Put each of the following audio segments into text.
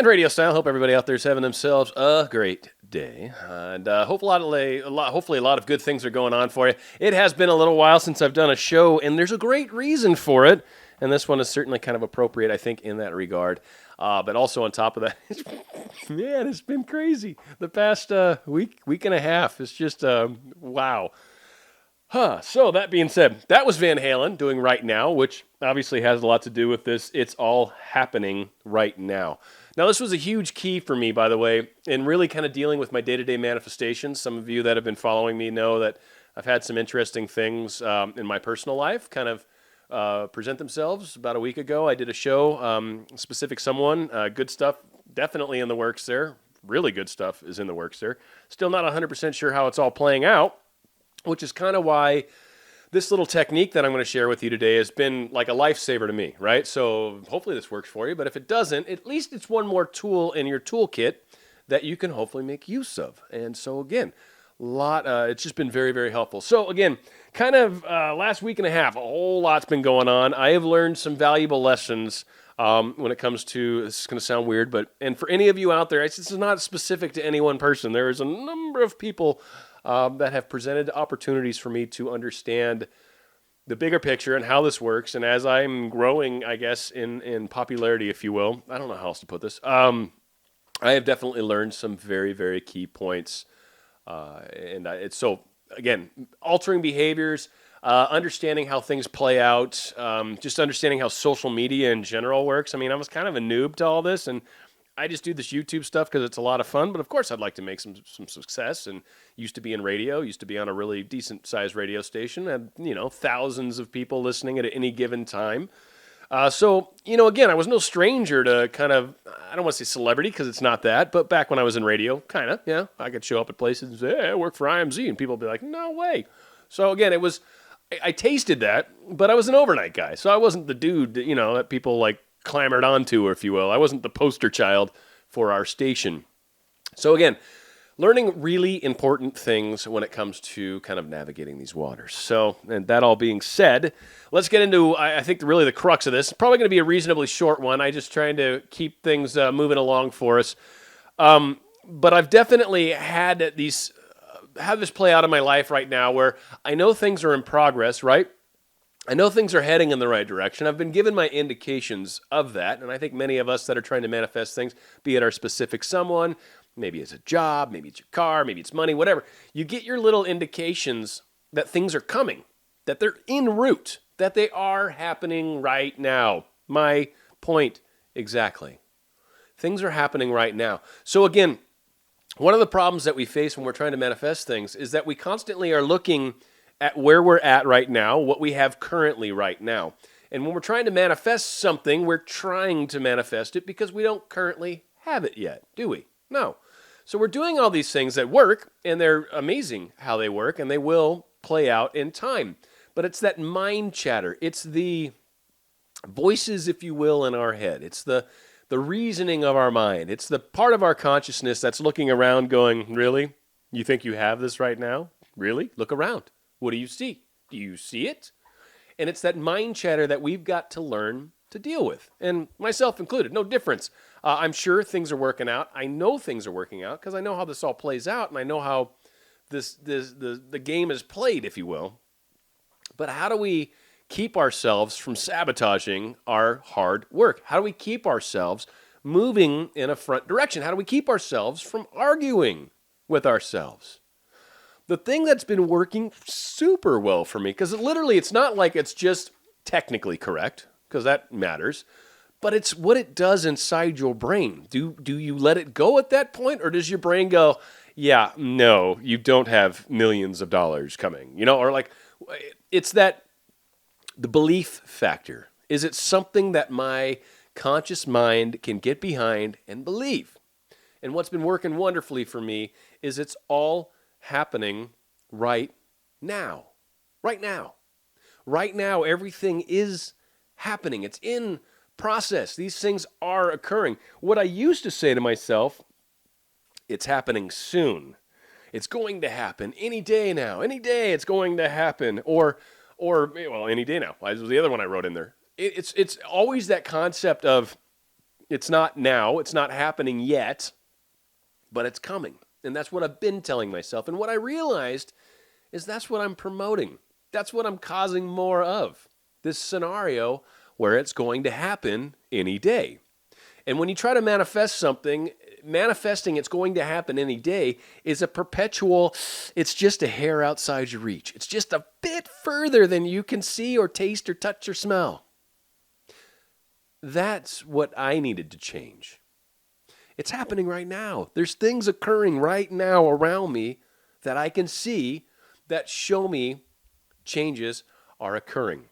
and RadioStyle. Hope everybody out there is having themselves a great day, and hopefully a lot of good things are going on for you. It has been a little while since I've done a show, and there's a great reason for it, and this one is certainly kind of appropriate, I think, in that regard. But also on top of that, man, it's been crazy. The past week and a half, it's just wow. So that being said, that was Van Halen doing Right Now, which obviously has a lot to do with this. It's all happening right now. Now, this was a huge key for me, by the way, in really kind of dealing with my day-to-day manifestations. Some of you that have been following me know that I've had some interesting things in my personal life kind of present themselves. About a week ago, I did a show, specific someone, good stuff definitely in the works there. Really good stuff is in the works there. Still not 100% sure how it's all playing out, which is kind of why this little technique that I'm going to share with you today has been like a lifesaver to me, right? So hopefully this works for you, but if it doesn't, at least it's one more tool in your toolkit that you can hopefully make use of. And so again, it's just been very, very helpful. So again, kind of last week and a half, a whole lot's been going on. I have learned some valuable lessons when it comes to, this is going to sound weird, and for any of you out there, this is not specific to any one person. There is a number of people that have presented opportunities for me to understand the bigger picture and how this works. And as I'm growing, I guess, in popularity, if you will, I don't know how else to put this, I have definitely learned some very, very key points. It's so, again, altering behaviors, understanding how things play out, just understanding how social media in general works. I mean, I was kind of a noob to all this, and I just do this YouTube stuff because it's a lot of fun, but of course I'd like to make some success, and used to be in radio, used to be on a really decent-sized radio station, had, thousands of people listening at any given time. So, again, I was no stranger to kind of, I don't want to say celebrity because it's not that, but back when I was in radio, kind of, yeah, I could show up at places and say, hey, I work for IMZ, and people would be like, no way. So again, I tasted that, but I was an overnight guy, so I wasn't the dude that, that people like clamored onto, if you will. I wasn't the poster child for our station. So again, learning really important things when it comes to kind of navigating these waters. So, and that all being said, let's get into, I think, really the crux of this. It's probably going to be a reasonably short one. I'm just trying to keep things moving along for us. But I've definitely had this play out in my life right now where I know things are in progress, right? I know things are heading in the right direction. I've been given my indications of that, and I think many of us that are trying to manifest things, be it our specific someone, maybe it's a job, maybe it's your car, maybe it's money, whatever, you get your little indications that things are coming, that they're en route, that they are happening right now. My point exactly. Things are happening right now. So again, one of the problems that we face when we're trying to manifest things is that we constantly are looking at where we're at right now, what we have currently right now. And when we're trying to manifest something, we're trying to manifest it because we don't currently have it yet, do we? No. So we're doing all these things that work, and they're amazing how they work, and they will play out in time. But it's that mind chatter. It's the voices, if you will, in our head. It's the reasoning of our mind. It's the part of our consciousness that's looking around going, really? You think you have this right now? Really? Look around. What do you see? Do you see it? And it's that mind chatter that we've got to learn to deal with, and myself included, no difference. I'm sure things are working out. I know things are working out because I know how this all plays out, and I know how the game is played, if you will. But how do we keep ourselves from sabotaging our hard work? How do we keep ourselves moving in a front direction? How do we keep ourselves from arguing with ourselves? The thing that's been working super well for me, because it's not like it's just technically correct, because that matters, but it's what it does inside your brain. Do you let it go at that point, or does your brain go, yeah, no, you don't have millions of dollars coming, or like, it's the belief factor. Is it something that my conscious mind can get behind and believe? And what's been working wonderfully for me is it's all happening right now. Right now. Right now, everything is happening. It's in process. These things are occurring. What I used to say to myself, it's happening soon. It's going to happen any day now. Any day it's going to happen. Or any day now. That was the other one I wrote in there. It's always that concept of It's not now, it's not happening yet, but it's coming. And that's what I've been telling myself. And what I realized is that's what I'm promoting. That's what I'm causing more of. This scenario where it's going to happen any day. And when you try to manifest something, manifesting it's going to happen any day is a perpetual, it's just a hair outside your reach. It's just a bit further than you can see or taste or touch or smell. That's what I needed to change. It's happening right now. There's things occurring right now around me that I can see that show me changes are occurring.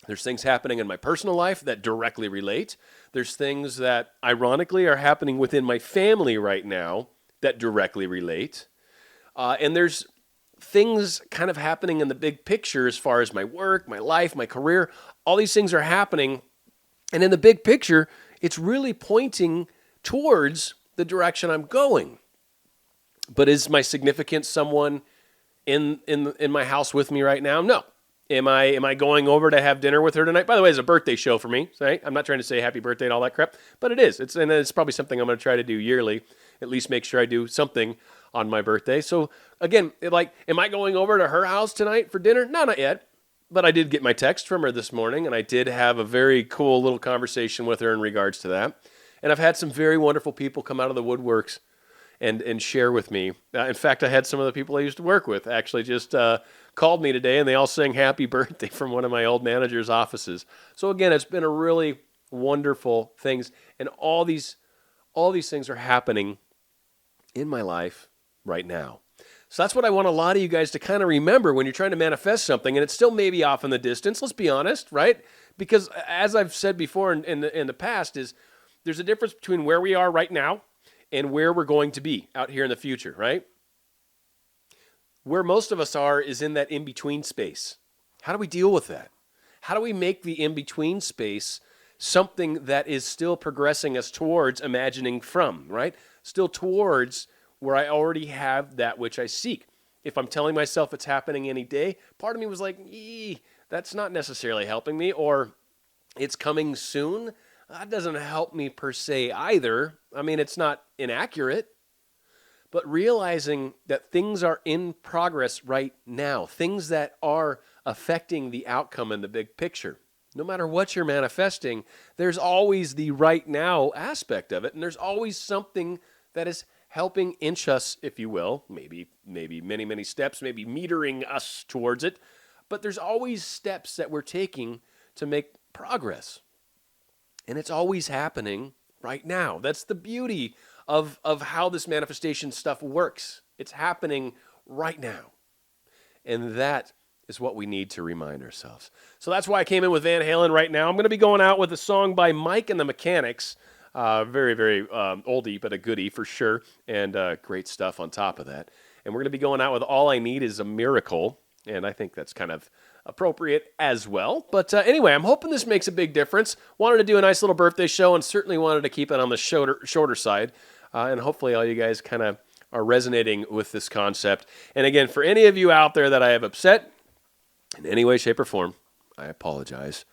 There's things happening in my personal life that directly relate. There's things that ironically are happening within my family right now that directly relate. And there's things kind of happening in the big picture as far as my work, my life, my career. All these things are happening. And in the big picture, it's really pointing towards the direction I'm going. But is my significant someone in my house with me right now? No. Am I going over to have dinner with her tonight? By the way, it's a birthday show for me. Right? I'm not trying to say happy birthday and all that crap, but it is. It's probably something I'm going to try to do yearly. At least make sure I do something on my birthday. So again, am I going over to her house tonight for dinner? No, not yet. But I did get my text from her this morning, and I did have a very cool little conversation with her in regards to that. And I've had some very wonderful people come out of the woodworks and share with me. In fact, I had some of the people I used to work with actually just called me today, and they all sang happy birthday from one of my old manager's offices. So again, it's been a really wonderful things, and all these things are happening in my life right now. So that's what I want a lot of you guys to kind of remember when you're trying to manifest something, and it's still maybe off in the distance. Let's be honest, right? Because as I've said before in the past, is there's a difference between where we are right now and where we're going to be out here in the future, right? Where most of us are is in that in-between space. How do we deal with that? How do we make the in-between space something that is still progressing us towards imagining from, right? Still towards where I already have that which I seek. If I'm telling myself it's happening any day, part of me was like, that's not necessarily helping me, or it's coming soon. That doesn't help me per se either. I mean, it's not inaccurate, but realizing that things are in progress right now, things that are affecting the outcome in the big picture. No matter what you're manifesting, there's always the right now aspect of it, and there's always something that is helping inch us, if you will, maybe many, many steps, maybe metering us towards it, but there's always steps that we're taking to make progress. And it's always happening right now. That's the beauty of how this manifestation stuff works. It's happening right now. And that is what we need to remind ourselves. So that's why I came in with Van Halen right now. I'm going to be going out with a song by Mike and the Mechanics. Very, very oldie, but a goodie for sure. And great stuff on top of that. And we're going to be going out with All I Need Is a Miracle. And I think that's kind of appropriate as well. But anyway, I'm hoping this makes a big difference. Wanted to do a nice little birthday show and certainly wanted to keep it on the shorter side. And hopefully all you guys kind of are resonating with this concept. And again, for any of you out there that I have upset in any way, shape, or form, I apologize.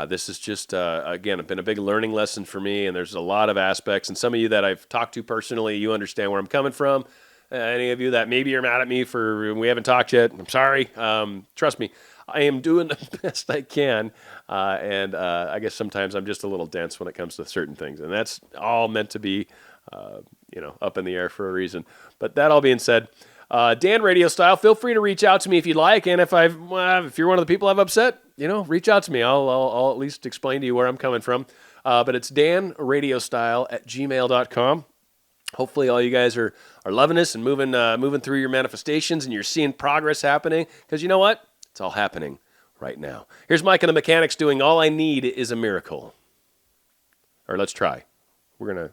This is just, again, been a big learning lesson for me, and there's a lot of aspects. And some of you that I've talked to personally, you understand where I'm coming from. Any of you that maybe you're mad at me for we haven't talked yet, I'm sorry. Trust me, I am doing the best I can. And I guess sometimes I'm just a little dense when it comes to certain things. And that's all meant to be, up in the air for a reason. But that all being said, Dan RadioStyle, feel free to reach out to me if you'd like. And if you're one of the people I've upset, reach out to me. I'll at least explain to you where I'm coming from. But it's danradiostyle@gmail.com. Hopefully all you guys are loving this and moving through your manifestations, and you're seeing progress happening. Because you know what? It's all happening right now. Here's Mike and the Mechanics doing All I Need Is a Miracle. Or let's try. We're gonna